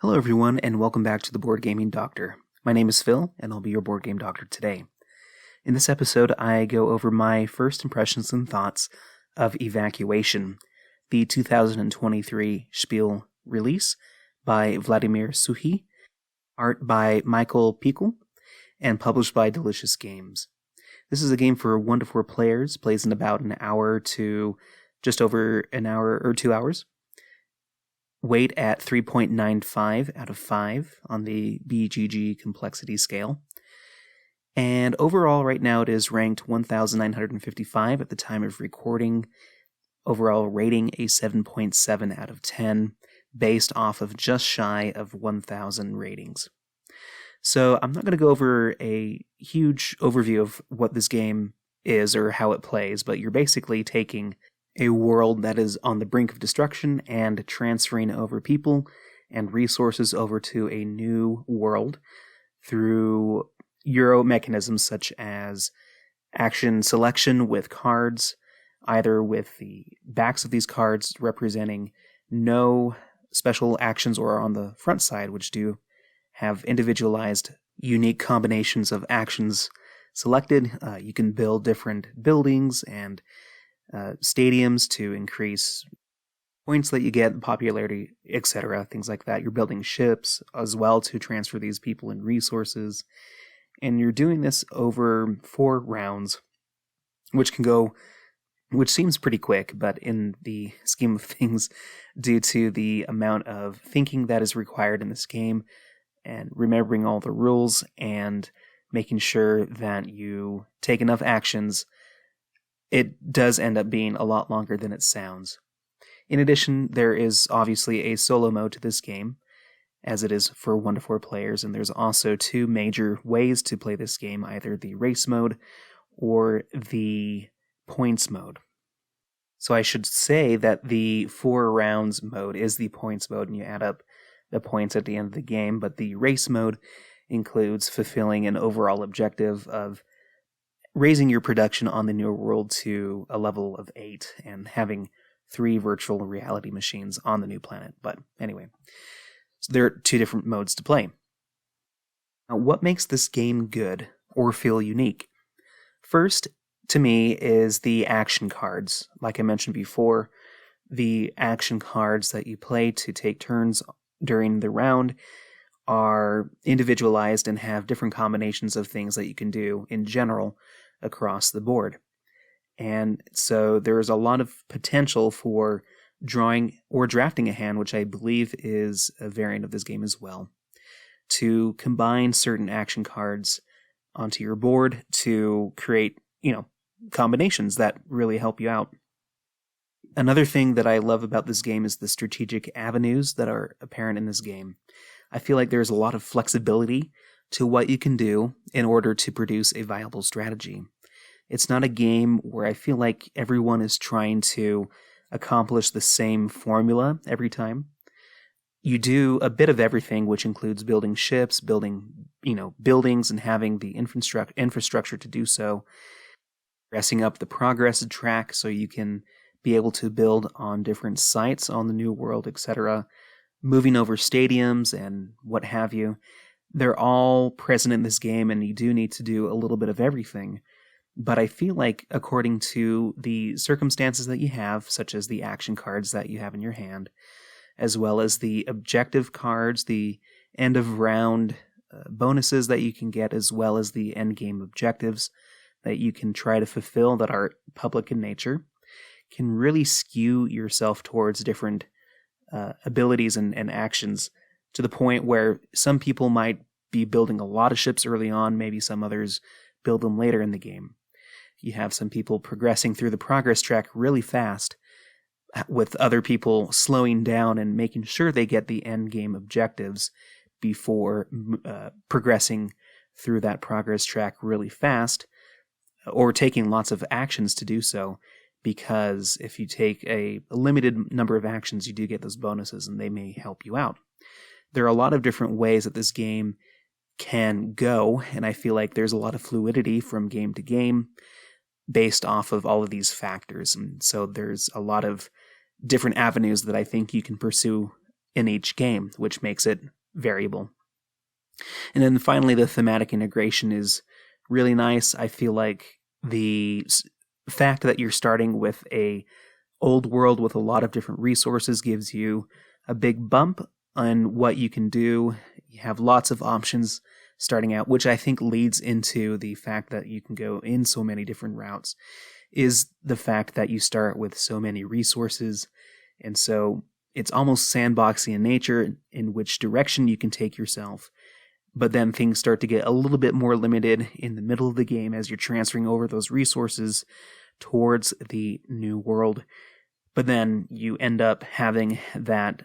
Hello everyone, and welcome back to the Board Gaming Doctor. My name is Phil, and I'll be your Board Game Doctor today. In this episode, I go over my first impressions and thoughts of Evacuation, the 2023 Spiel release by Vladimir Suchy, art by Michael Pickel, and published by Delicious Games. This is a game for 1 to 4 players, plays in about an hour to just over an hour or 2 hours. Weight at 3.95 out of 5 on the BGG complexity scale. And overall, right now, it is ranked 1,955 at the time of recording. Overall rating a 7.7 out of 10, based off of just shy of 1,000 ratings. So I'm not going to go over a huge overview of what this game is or how it plays, but you're basically taking a world that is on the brink of destruction and transferring over people and resources over to a new world through Euro mechanisms such as action selection with cards, either with the backs of these cards representing no special actions or on the front side, which do have individualized, unique combinations of actions selected. You can build different buildings and stadiums to increase points that you get, popularity, etc., things like that. You're building ships as well to transfer these people and resources. And you're doing this over 4 rounds, which seems pretty quick, but in the scheme of things, due to the amount of thinking that is required in this game, and remembering all the rules, and making sure that you take enough actions, it does end up being a lot longer than it sounds. In addition, there is obviously a solo mode to this game, as it is for 1 to 4 players, and there's also 2 major ways to play this game, either the race mode or the points mode. So I should say that the 4 rounds mode is the points mode, and you add up the points at the end of the game, but the race mode includes fulfilling an overall objective of raising your production on the new world to a level of 8 and having 3 virtual reality machines on the new planet. But anyway, so there are 2 different modes to play. Now, what makes this game good or feel unique? First, to me, is the action cards. Like I mentioned before, the action cards that you play to take turns during the round are individualized and have different combinations of things that you can do in general across the board. And so there's a lot of potential for drawing or drafting a hand, which I believe is a variant of this game as well, to combine certain action cards onto your board to create, combinations that really help you out. Another thing that I love about this game is the strategic avenues that are apparent in this game. I feel like there's a lot of flexibility to what you can do in order to produce a viable strategy. It's not a game where I feel like everyone is trying to accomplish the same formula every time. You do a bit of everything, which includes building ships, building, buildings, and having the infrastructure to do so, dressing up the progress track so you can be able to build on different sites on the new world, etc., moving over stadiums and what have you. They're all present in this game, and you do need to do a little bit of everything. But I feel like, according to the circumstances that you have, such as the action cards that you have in your hand, as well as the objective cards, the end of round bonuses that you can get, as well as the end game objectives that you can try to fulfill that are public in nature, can really skew yourself towards different abilities and actions, to the point where some people might be building a lot of ships early on, maybe some others build them later in the game. You have some people progressing through the progress track really fast, with other people slowing down and making sure they get the end game objectives before progressing through that progress track really fast, or taking lots of actions to do so, because if you take a limited number of actions, you do get those bonuses, and they may help you out. There are a lot of different ways that this game can go, and I feel like there's a lot of fluidity from game to game based off of all of these factors. And so there's a lot of different avenues that I think you can pursue in each game, which makes it variable. And then finally, the thematic integration is really nice. I feel like the fact that you're starting with a old world with a lot of different resources gives you a big bump on what you can do. You have lots of options starting out, which I think leads into the fact that you can go in so many different routes, is the fact that you start with so many resources. And so it's almost sandboxy in nature in which direction you can take yourself. But then things start to get a little bit more limited in the middle of the game as you're transferring over those resources towards the new world. But then you end up having that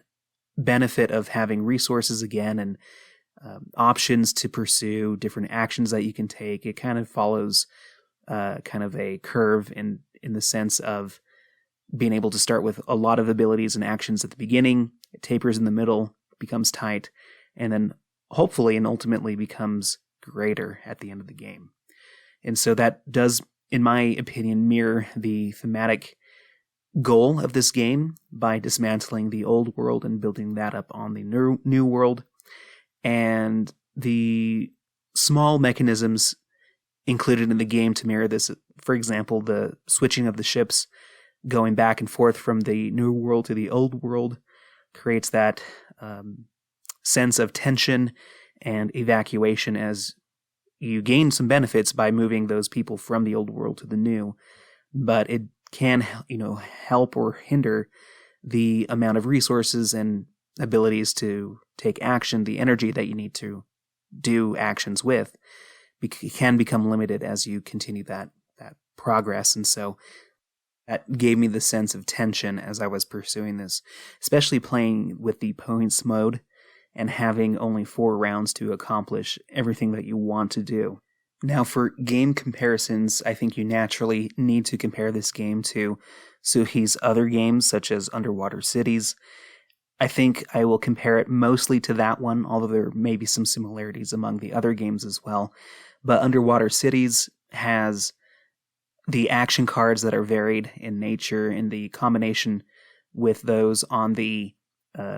benefit of having resources again and options to pursue, different actions that you can take. It kind of follows kind of a curve in the sense of being able to start with a lot of abilities and actions at the beginning. It tapers in the middle, becomes tight, and then hopefully and ultimately becomes greater at the end of the game. And so that does, in my opinion, mirror the thematic goal of this game by dismantling the old world and building that up on the new world. And the small mechanisms included in the game to mirror this, for example, the switching of the ships, going back and forth from the new world to the old world, creates that sense of tension and evacuation as you gain some benefits by moving those people from the old world to the new, but it can, help or hinder the amount of resources and abilities to take action, the energy that you need to do actions with. It can become limited as you continue that progress. And so that gave me the sense of tension as I was pursuing this, especially playing with the points mode and having only 4 rounds to accomplish everything that you want to do. Now, for game comparisons, I think you naturally need to compare this game to Suhi's other games, such as Underwater Cities. I think I will compare it mostly to that one, although there may be some similarities among the other games as well. But Underwater Cities has the action cards that are varied in nature, and the combination with those on the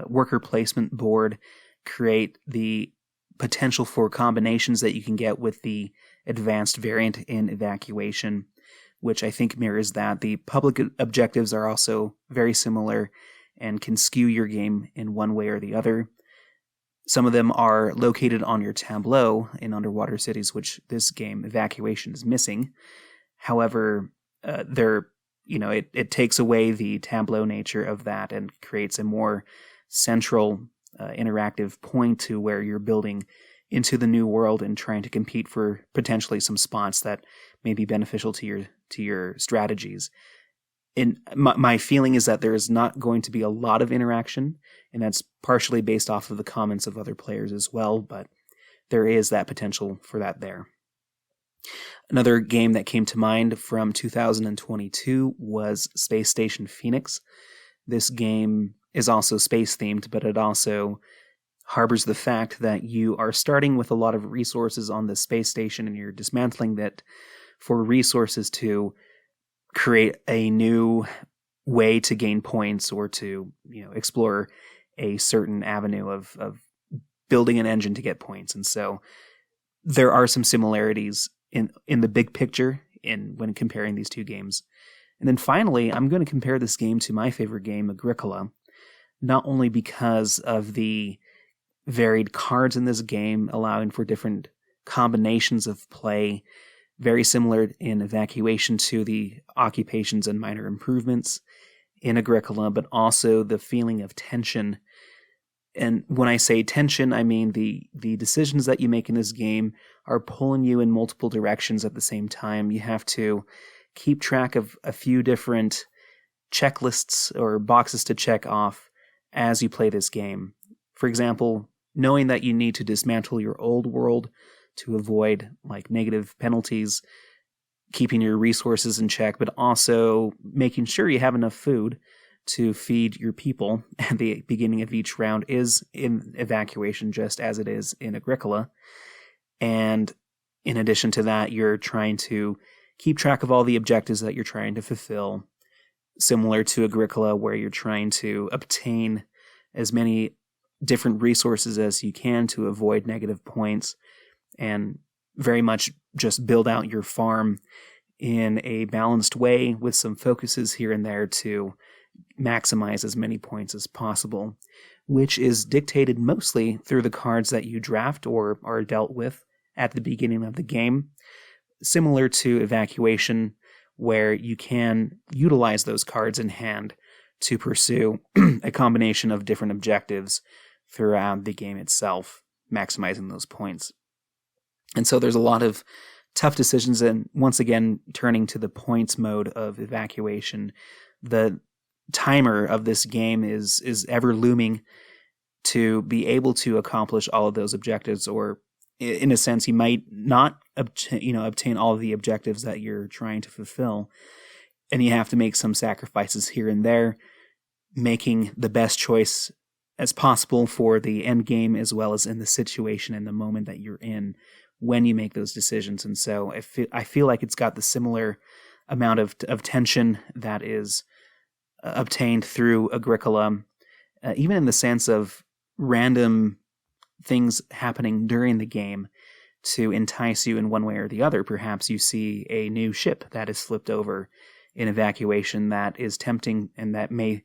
worker placement board create the potential for combinations that you can get with the advanced variant in Evacuation, which I think mirrors that. The public objectives are also very similar and can skew your game in one way or the other. Some of them are located on your tableau in Underwater Cities, which this game, Evacuation, is missing. However, it takes away the tableau nature of that and creates a more central interactive point to where you're building into the new world and trying to compete for potentially some spots that may be beneficial to your strategies. And my feeling is that there is not going to be a lot of interaction, and that's partially based off of the comments of other players as well, but there is that potential for that there. Another game that came to mind from 2022 was Space Station Phoenix. This game is also space-themed, but it also harbors the fact that you are starting with a lot of resources on the space station, and you're dismantling that for resources to create a new way to gain points or to explore a certain avenue of building an engine to get points. And so there are some similarities in the big picture when comparing these two games. And then finally, I'm going to compare this game to my favorite game, Agricola, not only because of the varied cards in this game allowing for different combinations of play, very similar in Evacuation to the occupations and minor improvements in Agricola, but also the feeling of tension. And when I say tension, I mean the decisions that you make in this game are pulling you in multiple directions at the same time. You have to keep track of a few different checklists or boxes to check off as you play this game. For example, knowing that you need to dismantle your old world to avoid negative penalties, keeping your resources in check, but also making sure you have enough food to feed your people at the beginning of each round is in Evacuation, just as it is in Agricola. And in addition to that, you're trying to keep track of all the objectives that you're trying to fulfill, similar to Agricola, where you're trying to obtain as many different resources as you can to avoid negative points, and very much just build out your farm in a balanced way with some focuses here and there to maximize as many points as possible, which is dictated mostly through the cards that you draft or are dealt with at the beginning of the game, similar to Evacuation, where you can utilize those cards in hand to pursue a combination of different objectives throughout the game itself, maximizing those points. And so there's a lot of tough decisions, and once again, turning to the points mode of Evacuation, the timer of this game is ever looming to be able to accomplish all of those objectives, or in a sense, you might not obtain all of the objectives that you're trying to fulfill, and you have to make some sacrifices here and there, making the best choice as possible for the end game, as well as in the situation and the moment that you're in when you make those decisions. And so I feel like it's got the similar amount of tension that is obtained through Agricola, even in the sense of random things happening during the game to entice you in one way or the other. Perhaps you see a new ship that is flipped over in Evacuation that is tempting and that may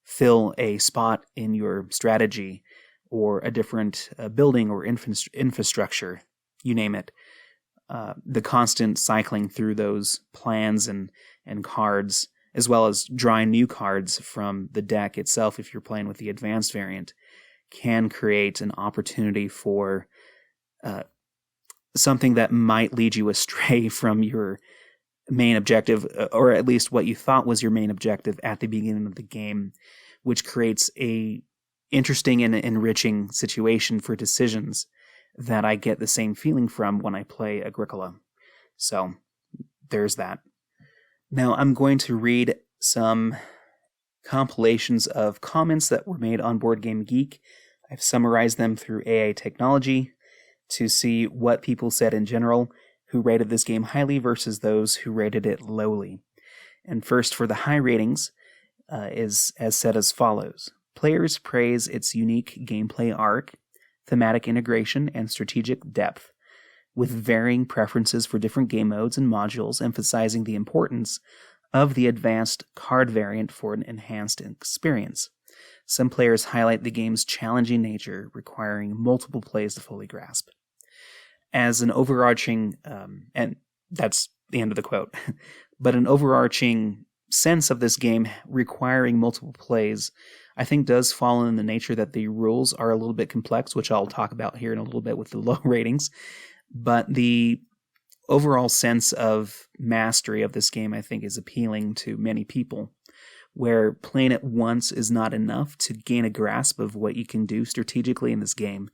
fill a spot in your strategy, or a different building or infrastructure, you name it. The constant cycling through those plans and cards, as well as drawing new cards from the deck itself if you're playing with the advanced variant, can create an opportunity for something that might lead you astray from your main objective, or at least what you thought was your main objective at the beginning of the game, which creates a interesting and enriching situation for decisions that I get the same feeling from when I play Agricola. So there's that. Now I'm going to read some compilations of comments that were made on Board Game Geek. I've summarized them through AI technology to see what people said in general who rated this game highly versus those who rated it lowly. And first, for the high ratings, is as said as follows. Players praise its unique gameplay arc, thematic integration, and strategic depth, with varying preferences for different game modes and modules, emphasizing the importance of the advanced card variant for an enhanced experience. Some players highlight the game's challenging nature, requiring multiple plays to fully grasp. As an overarching, and that's the end of the quote, but an overarching sense of this game requiring multiple plays, I think does fall in the nature that the rules are a little bit complex, which I'll talk about here in a little bit with the low ratings. But the overall sense of mastery of this game, I think, is appealing to many people, where playing it once is not enough to gain a grasp of what you can do strategically in this game.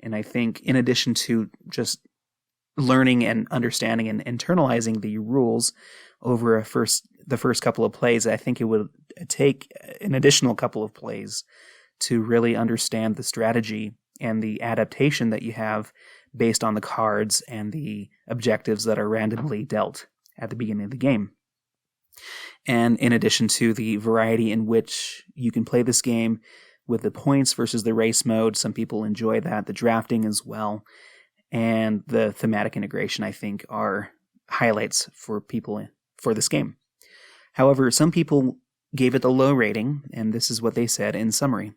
And I think in addition to just learning and understanding and internalizing the rules over the first couple of plays, I think it would take an additional couple of plays to really understand the strategy and the adaptation that you have based on the cards and the objectives that are randomly dealt at the beginning of the game. And in addition to the variety in which you can play this game with the points versus the race mode, some people enjoy that, the drafting as well, and the thematic integration, I think, are highlights for people for this game. However, some people gave it a low rating, and this is what they said in summary.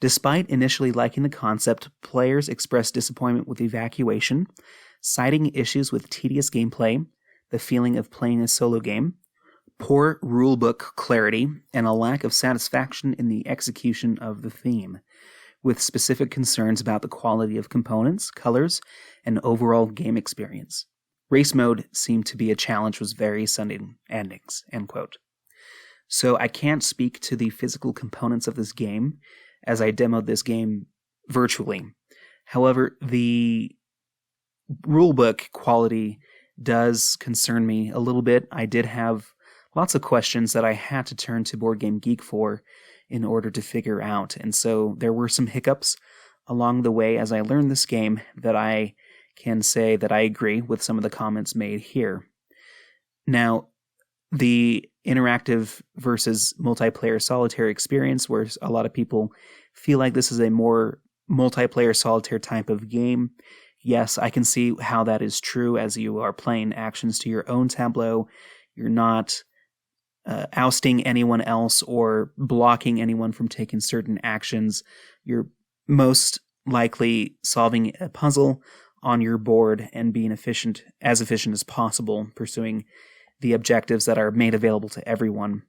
Despite initially liking the concept, players expressed disappointment with Evacuation, citing issues with tedious gameplay, the feeling of playing a solo game, poor rulebook clarity, and a lack of satisfaction in the execution of the theme, with specific concerns about the quality of components, colors, and overall game experience. Race mode seemed to be a challenge with various endings, end quote. So I can't speak to the physical components of this game, as I demoed this game virtually. However, the rulebook quality does concern me a little bit. I did have lots of questions that I had to turn to Board Game Geek for in order to figure out, and so there were some hiccups along the way as I learned this game that I can say that I agree with some of the comments made here. Now, the interactive versus multiplayer solitaire experience, where a lot of people feel like this is a more multiplayer solitaire type of game. Yes, I can see how that is true as you are playing actions to your own tableau. You're not ousting anyone else or blocking anyone from taking certain actions. You're most likely solving a puzzle on your board and being efficient as possible, pursuing the objectives that are made available to everyone.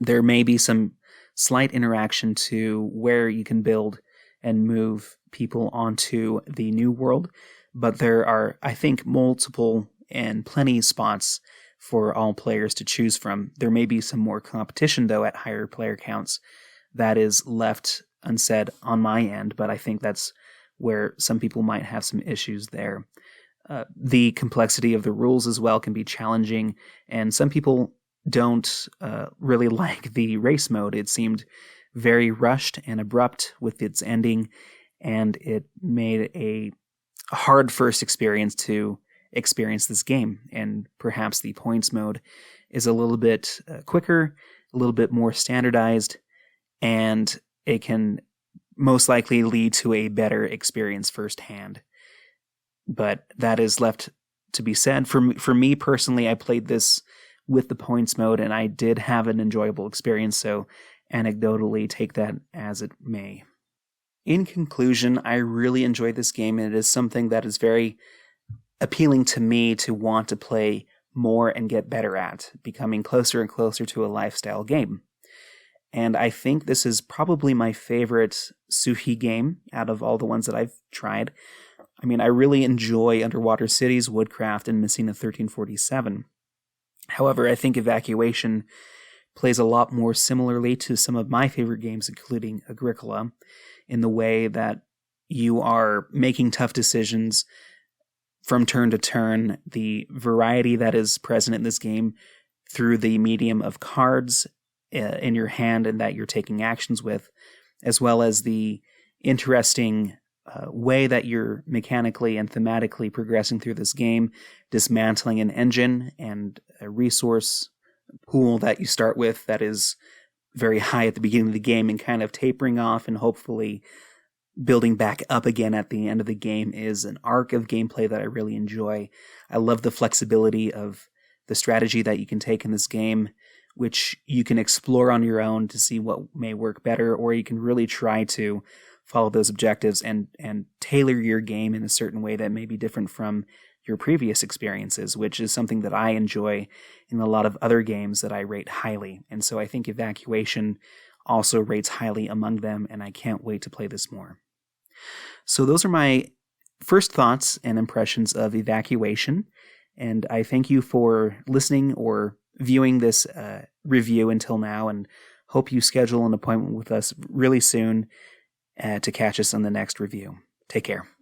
There may be some slight interaction to where you can build and move people onto the new world, but there are, I think, multiple and plenty spots for all players to choose from. There may be some more competition, though, at higher player counts that is left unsaid on my end, but I think that's where some people might have some issues there. The complexity of the rules as well can be challenging, and some people don't really like the race mode. It seemed very rushed and abrupt with its ending, and it made a hard first experience to experience this game. And perhaps the points mode is a little bit quicker, a little bit more standardized, and it can most likely lead to a better experience firsthand. But that is left to be said. For me personally, I played this with the points mode, and I did have an enjoyable experience, so anecdotally take that as it may. In conclusion, I really enjoyed this game, and it is something that is very appealing to me to want to play more and get better at, becoming closer and closer to a lifestyle game. And I think this is probably my favorite Suhi game out of all the ones that I've tried. I mean, I really enjoy Underwater Cities, Woodcraft, and Messina 1347. However, I think Evacuation plays a lot more similarly to some of my favorite games, including Agricola, in the way that you are making tough decisions from turn to turn. The variety that is present in this game through the medium of cards in your hand and that you're taking actions with, as well as the interesting way that you're mechanically and thematically progressing through this game, dismantling an engine and a resource pool that you start with that is very high at the beginning of the game and kind of tapering off and hopefully building back up again at the end of the game is an arc of gameplay that I really enjoy. I love the flexibility of the strategy that you can take in this game, which you can explore on your own to see what may work better, or you can really try to follow those objectives and tailor your game in a certain way that may be different from your previous experiences, which is something that I enjoy in a lot of other games that I rate highly. And so I think Evacuation also rates highly among them, and I can't wait to play this more. So those are my first thoughts and impressions of Evacuation, and I thank you for listening or viewing this review until now, and hope you schedule an appointment with us really soon to catch us on the next review. Take care.